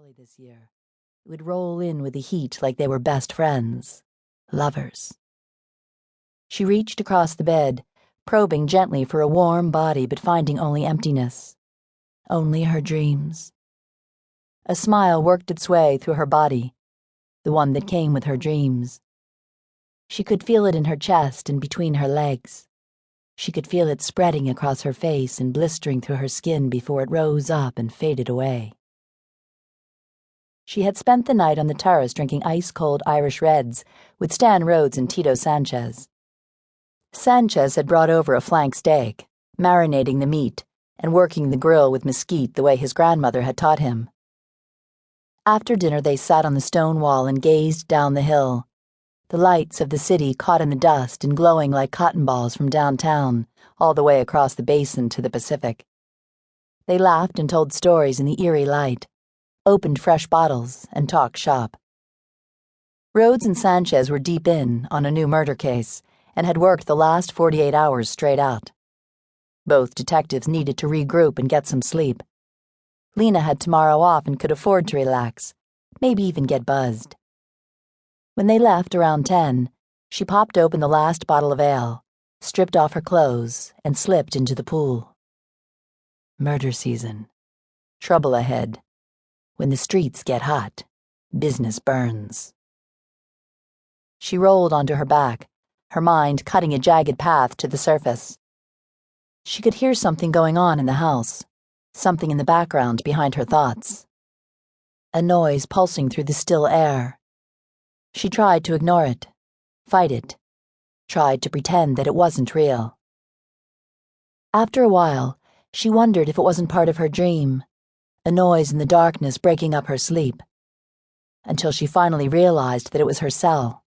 early this year. It would roll in with the heat like they were best friends, lovers. She reached across the bed, probing gently for a warm body but finding only emptiness. Only her dreams. A smile worked its way through her body, the one that came with her dreams. She could feel it in her chest and between her legs. She could feel it spreading across her face and blistering through her skin before it rose up and faded away. She had spent the night on the terrace drinking ice-cold Irish Reds with Stan Rhodes and Tito Sanchez. Sanchez had brought over a flank steak, marinating the meat and working the grill with mesquite the way his grandmother had taught him. After dinner they sat on the stone wall and gazed down the hill, the lights of the city caught in the dust and glowing like cotton balls from downtown, all the way across the basin to the Pacific. They laughed and told stories in the eerie light, opened fresh bottles, and talked shop. Rhodes and Sanchez were deep in on a new murder case and had worked the last 48 hours straight out. Both detectives needed to regroup and get some sleep. Lena had tomorrow off and could afford to relax, maybe even get buzzed. When they left around 10, she popped open the last bottle of ale, stripped off her clothes, and slipped into the pool. Murder season. Trouble ahead. When the streets get hot, business burns. She rolled onto her back, her mind cutting a jagged path to the surface. She could hear something going on in the house, something in the background behind her thoughts. A noise pulsing through the still air. She tried to ignore it, fight it, tried to pretend that it wasn't real. After a while, she wondered if it wasn't part of her dream, a noise in the darkness breaking up her sleep, until she finally realized that it was her cell.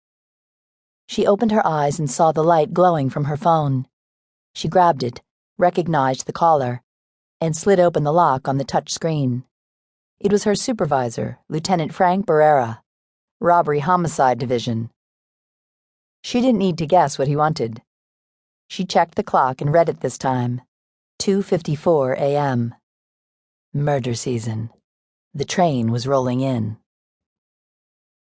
She opened her eyes and saw the light glowing from her phone. She grabbed it, recognized the caller, and slid open the lock on the touch screen. It was her supervisor, Lieutenant Frank Barrera, Robbery Homicide Division. She didn't need to guess what he wanted. She checked the clock and read it this time. 2:54 a.m. Murder season. The train was rolling in.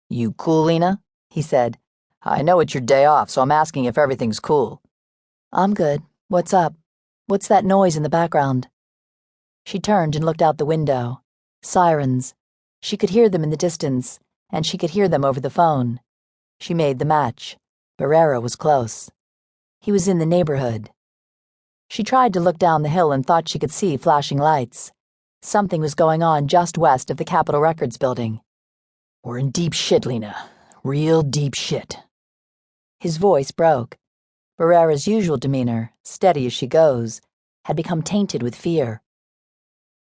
"You cool, Lena?" he said. "I know it's your day off, so I'm asking if everything's cool." "I'm good. What's up? What's that noise in the background?" She turned and looked out the window. Sirens. She could hear them in the distance, and she could hear them over the phone. She made the match. Barrera was close. He was in the neighborhood. She tried to look down the hill and thought she could see flashing lights. Something was going on just west of the Capitol Records building. "We're in deep shit, Lena. Real deep shit." His voice broke. Barrera's usual demeanor, steady as she goes, had become tainted with fear.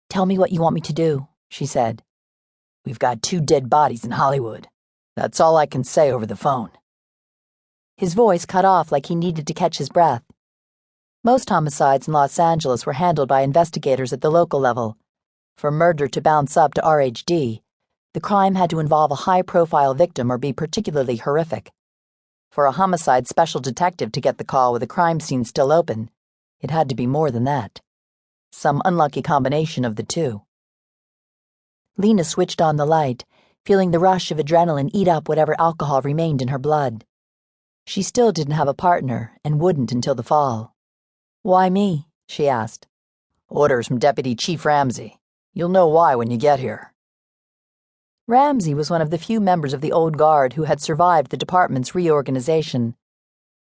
"Tell me what you want me to do," she said. "We've got 2 dead bodies in Hollywood. That's all I can say over the phone." His voice cut off like he needed to catch his breath. Most homicides in Los Angeles were handled by investigators at the local level. For murder to bounce up to RHD, the crime had to involve a high-profile victim or be particularly horrific. For a homicide special detective to get the call with a crime scene still open, it had to be more than that. Some unlucky combination of the two. Lena switched on the light, feeling the rush of adrenaline eat up whatever alcohol remained in her blood. She still didn't have a partner and wouldn't until the fall. "Why me?" she asked. "Orders from Deputy Chief Ramsey. You'll know why when you get here." Ramsey was one of the few members of the old guard who had survived the department's reorganization.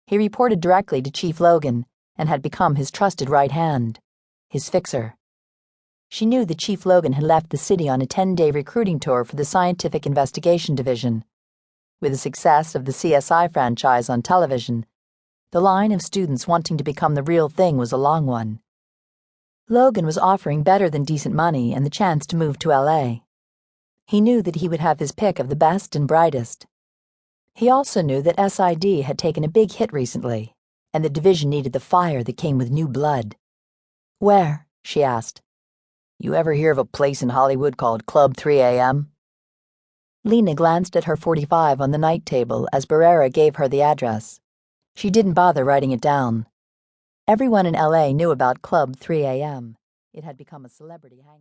He reported directly to Chief Logan and had become his trusted right hand, his fixer. She knew that Chief Logan had left the city on a 10-day recruiting tour for the Scientific Investigation Division. With the success of the CSI franchise on television, the line of students wanting to become the real thing was a long one. Logan was offering better than decent money and the chance to move to LA. He knew that he would have his pick of the best and brightest. He also knew that SID had taken a big hit recently, and the division needed the fire that came with new blood. "Where?" she asked. "You ever hear of a place in Hollywood called Club 3 a.m.? Lena glanced at her .45 on the night table as Barrera gave her the address. She didn't bother writing it down. Everyone in LA knew about Club 3 a.m. It had become a celebrity hangout.